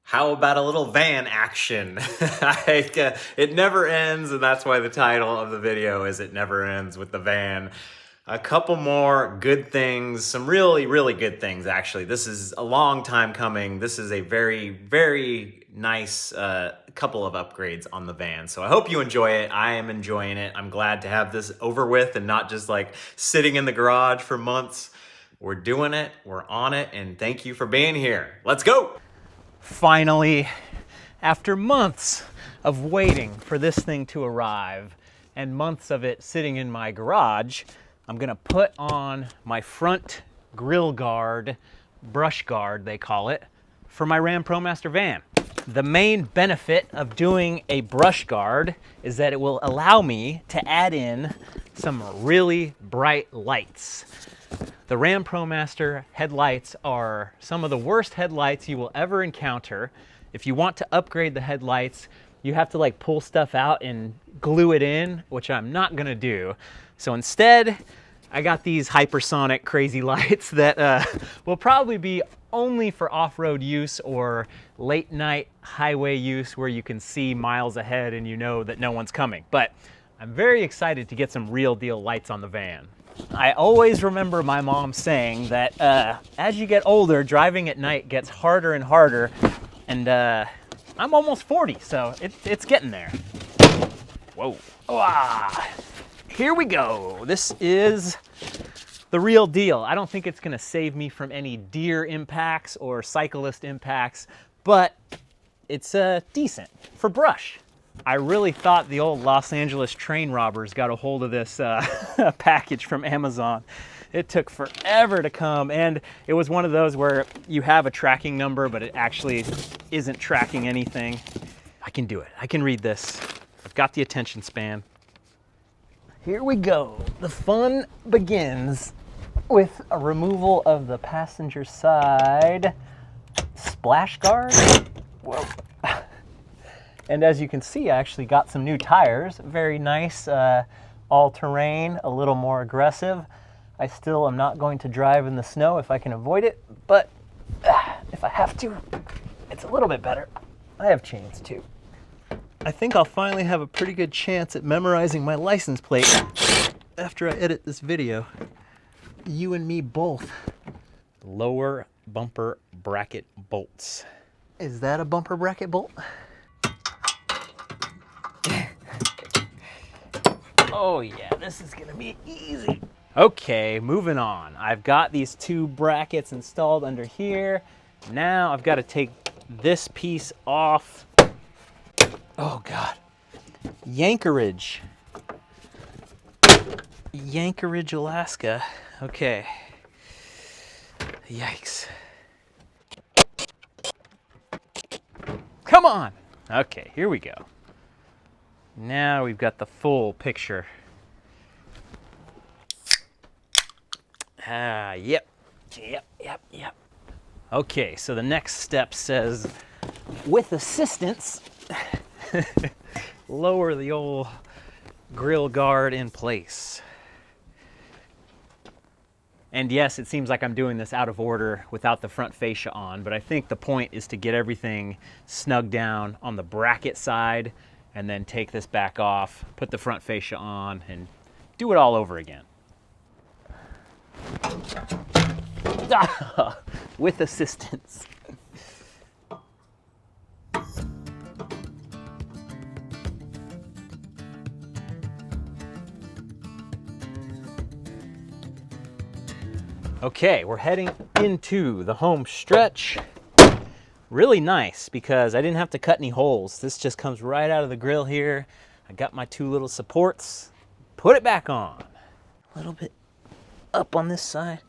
How about a little van action? It never ends, and that's why the title of the video is It Never Ends with the Van. A couple more good things, some really, really good things actually. This is a long time coming. This is a very, very nice couple of upgrades on the van. So I hope you enjoy it. I am enjoying it. I'm glad to have this over with and not just like sitting in the garage for months. We're doing it, we're on it, and thank you for being here. Let's go! Finally, after months of waiting for this thing to arrive and months of it sitting in my garage, I'm gonna put on my front grill guard, brush guard they call it, for my Ram ProMaster van. The main benefit of doing a brush guard is that it will allow me to add in some really bright lights. The Ram ProMaster headlights are some of the worst headlights you will ever encounter. If you want to upgrade the headlights, you have to like pull stuff out and glue it in, which I'm not gonna do. So instead, I got these hypersonic crazy lights that will probably be only for off-road use or late night highway use where you can see miles ahead and you know that no one's coming. But I'm very excited to get some real deal lights on the van. I always remember my mom saying that as you get older, driving at night gets harder and harder, and I'm almost 40, so it's getting there. Whoa. Ah, here we go. This is the real deal. I don't think it's gonna save me from any deer impacts or cyclist impacts, but it's decent for brush. I really thought the old Los Angeles train robbers got a hold of this package from Amazon. It took forever to come, and it was one of those where you have a tracking number, but it actually isn't tracking anything. I can do it. I can read this. I've got the attention span. Here we go. The fun begins with a removal of the passenger side splash guard. Whoa. And as you can see, I actually got some new tires. Very nice, all-terrain, a little more aggressive. I still am not going to drive in the snow if I can avoid it, but if I have to, it's a little bit better. I have chains too. I think I'll finally have a pretty good chance at memorizing my license plate after I edit this video. You and me both. Lower bumper bracket bolts. Is that a bumper bracket bolt? Oh yeah, this is gonna be easy. Okay, moving on. I've got these two brackets installed under here. Now I've got to take this piece off. Oh God. Yankerage, Alaska. Okay. Yikes. Come on. Okay, here we go. Now we've got the full picture. Yep. Okay, so the next step says, with assistance, lower the old grill guard in place. And yes, it seems like I'm doing this out of order without the front fascia on, but I think the point is to get everything snug down on the bracket side and then take this back off, put the front fascia on, and do it all over again. With assistance. Okay, we're heading into the home stretch. Really nice because I didn't have to cut any holes. This just comes right out of the grill here. I got my two little supports. Put it back on. A little bit up on this side.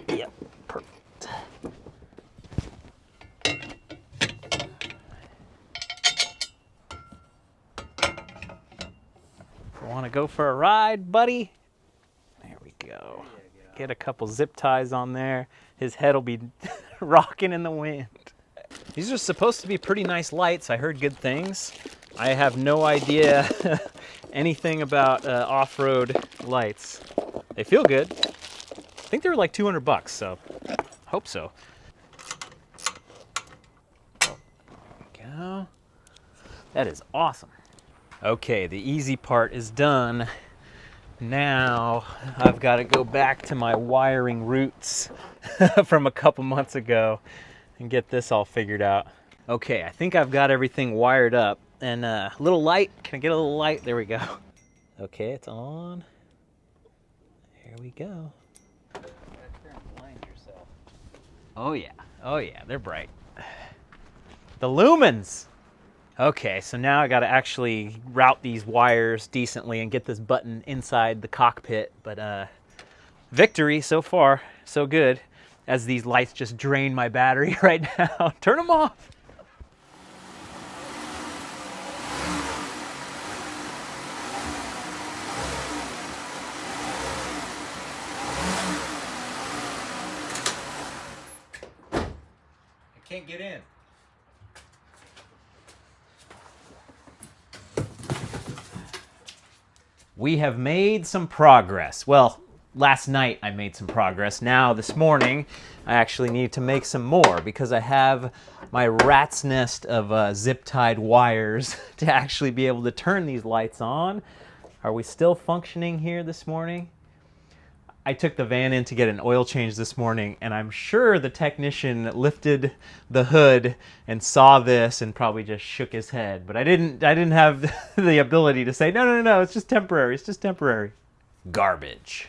Yep, perfect. Want to go for a ride, buddy? There we go. Get a couple zip ties on there. His head will be rocking in the wind. These are supposed to be pretty nice lights. I heard good things. I have no idea anything about off-road lights. They feel good. I think they were like $200, so hope so. That is awesome. Okay, the easy part is done. Now I've got to go back to my wiring roots from a couple months ago and get this all figured out. Okay, I think I've got everything wired up. And a little light, can I get a little light? There we go. Okay, it's on. Here we go. Blind yourself. Oh yeah, they're bright. The lumens! Okay, so now I gotta actually route these wires decently and get this button inside the cockpit, but victory so far, so good, as these lights just drain my battery right now. Turn them off! I can't get in. We have made some progress. Well, last night I made some progress. Now this morning I actually need to make some more because I have my rat's nest of zip-tied wires to actually be able to turn these lights on. Are we still functioning here this morning? I took the van in to get an oil change this morning, and I'm sure the technician lifted the hood and saw this and probably just shook his head. But I didn't have the ability to say, no, it's just temporary, it's just temporary. Garbage.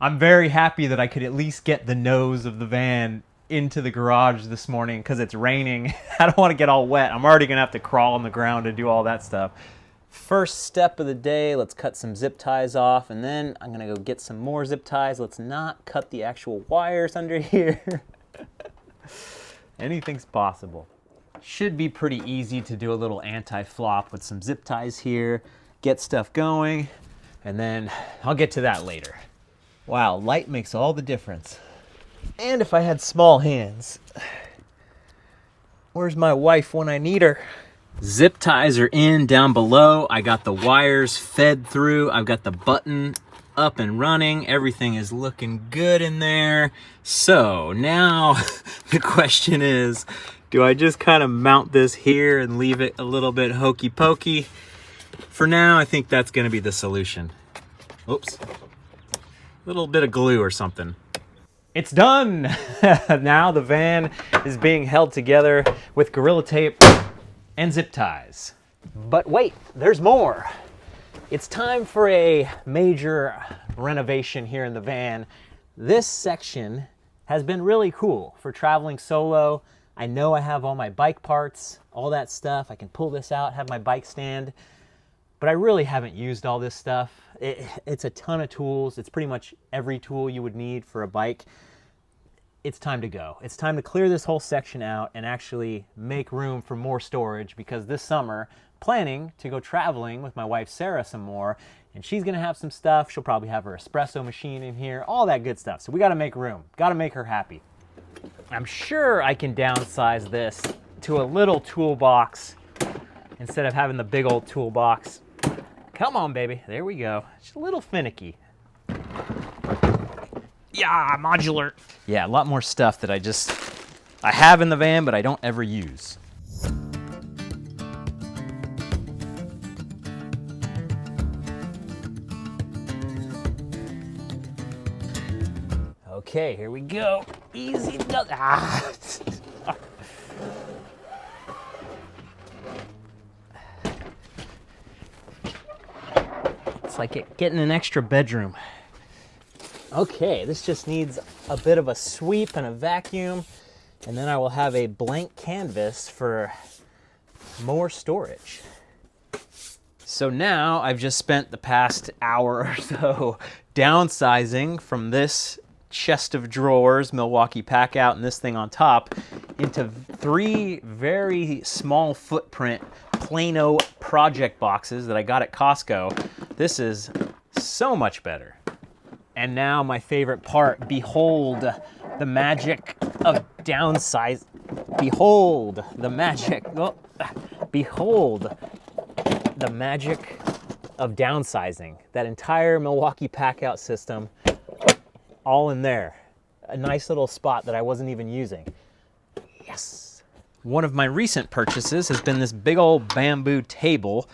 I'm very happy that I could at least get the nose of the van into the garage this morning because it's raining. I don't want to get all wet. I'm already gonna have to crawl on the ground and do all that stuff. First step of the day, let's cut some zip ties off, and then I'm gonna go get some more zip ties. Let's not cut the actual wires under here. Anything's possible. Should be pretty easy to do a little anti-flop with some zip ties here, get stuff going, and then I'll get to that later. Wow, light makes all the difference. And if I had small hands. Where's my wife when I need her? Zip ties are in down below. I got the wires fed through. I've got the button up and running. Everything is looking good in there. So now the question is, do I just kind of mount this here and leave it a little bit hokey pokey? For now, I think that's going to be the solution. Oops. A little bit of glue or something. It's done. Now the van is being held together with Gorilla Tape and zip ties. But wait, there's more. It's time for a major renovation here in the van. This section has been really cool for traveling solo. I know I have all my bike parts, all that stuff. I can pull this out, have my bike stand, but I really haven't used all this stuff. It's a ton of tools. It's pretty much every tool you would need for a bike. It's time to go. It's time to clear this whole section out and actually make room for more storage, because this summer, planning to go traveling with my wife Sarah some more, and she's gonna have some stuff. She'll probably have her espresso machine in here, all that good stuff. So we gotta make room, gotta make her happy. I'm sure I can downsize this to a little toolbox instead of having the big old toolbox. Come on, baby, there we go. It's a little finicky. Yeah, modular. Yeah, a lot more stuff that I have in the van, but I don't ever use. Okay, here we go. Easy does. Ah. It's like getting an extra bedroom. Okay, this just needs a bit of a sweep and a vacuum, and then I will have a blank canvas for more storage. So now I've just spent the past hour or so downsizing from this chest of drawers, Milwaukee pack out, and this thing on top into 3 very small footprint Plano project boxes that I got at Costco. This is so much better. And now my favorite part, behold the magic of downsize. Behold the magic. Oh, behold the magic of downsizing. That entire Milwaukee pack-out system, all in there. A nice little spot that I wasn't even using. Yes. One of my recent purchases has been this big old bamboo table.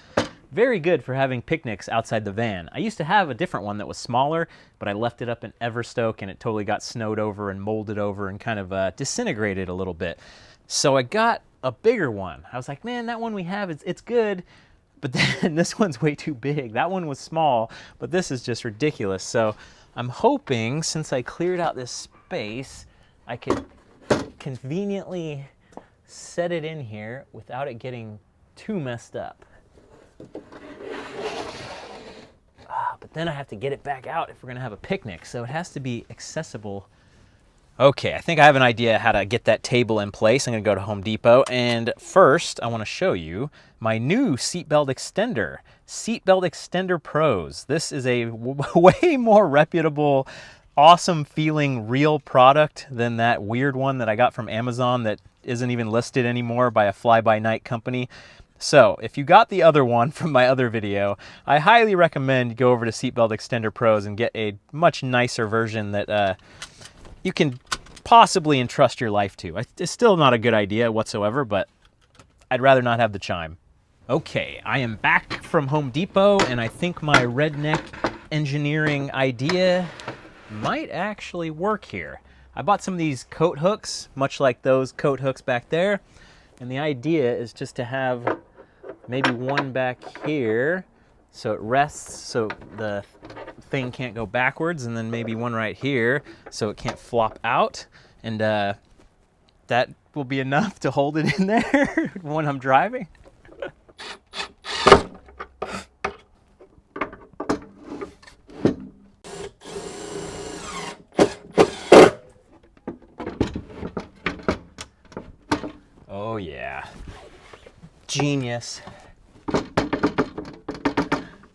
Very good for having picnics outside the van. I used to have a different one that was smaller, but I left it up in Everstoke and it totally got snowed over and molded over and kind of disintegrated a little bit. So I got a bigger one. I was like, man, that one we have, it's good, but then this one's way too big. That one was small, but this is just ridiculous. So I'm hoping, since I cleared out this space, I could conveniently set it in here without it getting too messed up. But then I have to get it back out if we're gonna have a picnic, so it has to be accessible. Okay, I think I have an idea how to get that table in place. I'm gonna go to Home Depot, and first I wanna show you my new seatbelt extender, Seatbelt Extender Pros. This is a way more reputable, awesome feeling real product than that weird one that I got from Amazon that isn't even listed anymore by a fly-by-night company. So if you got the other one from my other video, I highly recommend you go over to Seatbelt Extender Pros and get a much nicer version that you can possibly entrust your life to. It's still not a good idea whatsoever, but I'd rather not have the chime. Okay, I am back from Home Depot, and I think my redneck engineering idea might actually work here. I bought some of these coat hooks, much like those coat hooks back there, and the idea is just to have maybe one back here so it rests so the thing can't go backwards, and then maybe one right here so it can't flop out, and that will be enough to hold it in there when I'm driving. Oh yeah, genius.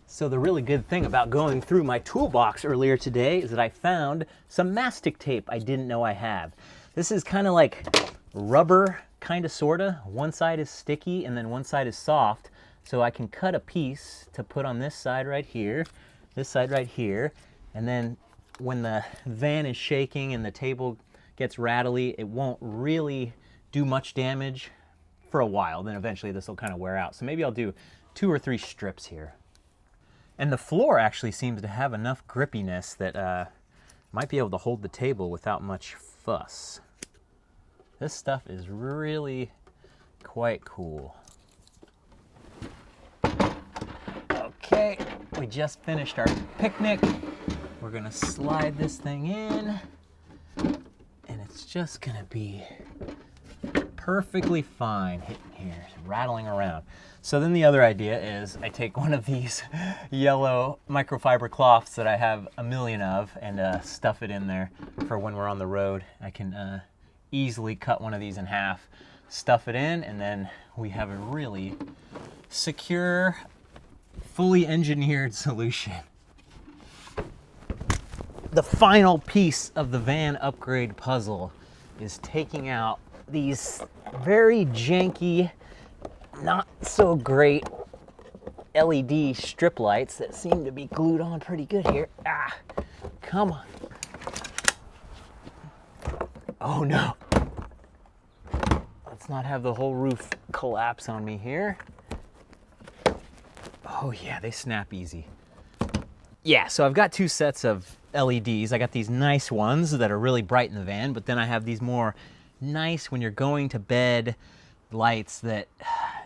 So the really good thing about going through my toolbox earlier today is that I found some mastic tape I didn't know I have. This is kind of like rubber, kind of, sorta. One side is sticky and then one side is soft. So I can cut a piece to put on this side right here, this side right here, and then when the van is shaking and the table gets rattly, it won't really do much damage for a while. Then eventually this will kind of wear out. So maybe I'll do 2 or 3 strips here. And the floor actually seems to have enough grippiness that might be able to hold the table without much fuss. This stuff is really quite cool. Okay, we just finished our picnic. We're gonna slide this thing in, and it's just gonna be perfectly fine hitting here, rattling around. So then the other idea is I take one of these yellow microfiber cloths that I have a million of and stuff it in there for when we're on the road. I can easily cut one of these in half, stuff it in, and then we have a really secure, fully engineered solution. The final piece of the van upgrade puzzle is taking out these very janky, not so great LED strip lights that seem to be glued on pretty good here. Ah, come on. Oh no. Let's not have the whole roof collapse on me here. Oh yeah, they snap easy. Yeah, so I've got 2 sets of LEDs. I got these nice ones that are really bright in the van, but then I have these more nice when you're going to bed lights that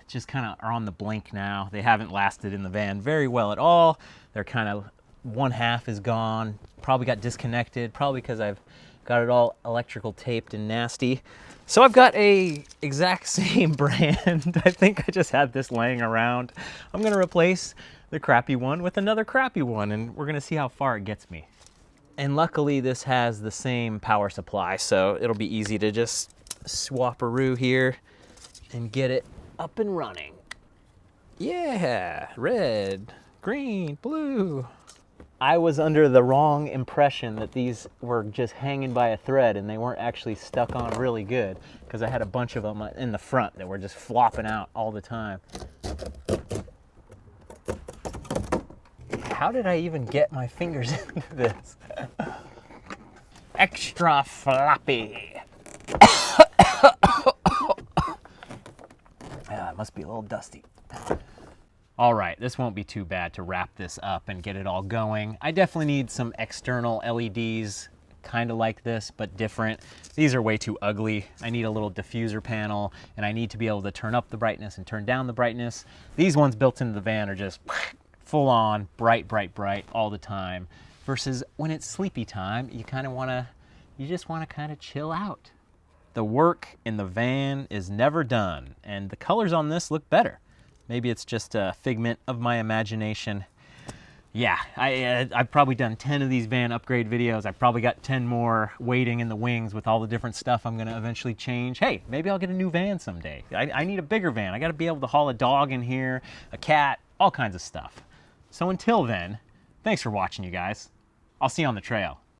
just kind of are on the blink now. They haven't lasted in the van very well at all. They're kind of, one half is gone, probably got disconnected, probably because I've got it all electrical taped and nasty. So I've got a exact same brand. I think I just had this laying around. I'm gonna replace the crappy one with another crappy one, and we're gonna see how far it gets me. And luckily this has the same power supply, so it'll be easy to just swap-a-roo here and get it up and running. Yeah, red, green, blue. I was under the wrong impression that these were just hanging by a thread and they weren't actually stuck on really good, because I had a bunch of them in the front that were just flopping out all the time. How did I even get my fingers into this? Extra floppy. it must be a little dusty. All right, this won't be too bad to wrap this up and get it all going. I definitely need some external LEDs, kind of like this, but different. These are way too ugly. I need a little diffuser panel, and I need to be able to turn up the brightness and turn down the brightness. These ones built into the van are just full on, bright, bright, bright all the time. Versus when it's sleepy time, you just wanna kind of chill out. The work in the van is never done, and the colors on this look better. Maybe it's just a figment of my imagination. Yeah, I've probably done 10 of these van upgrade videos. I've probably got 10 more waiting in the wings with all the different stuff I'm gonna eventually change. Hey, maybe I'll get a new van someday. I need a bigger van. I gotta be able to haul a dog in here, a cat, all kinds of stuff. So until then, thanks for watching, you guys. I'll see you on the trail.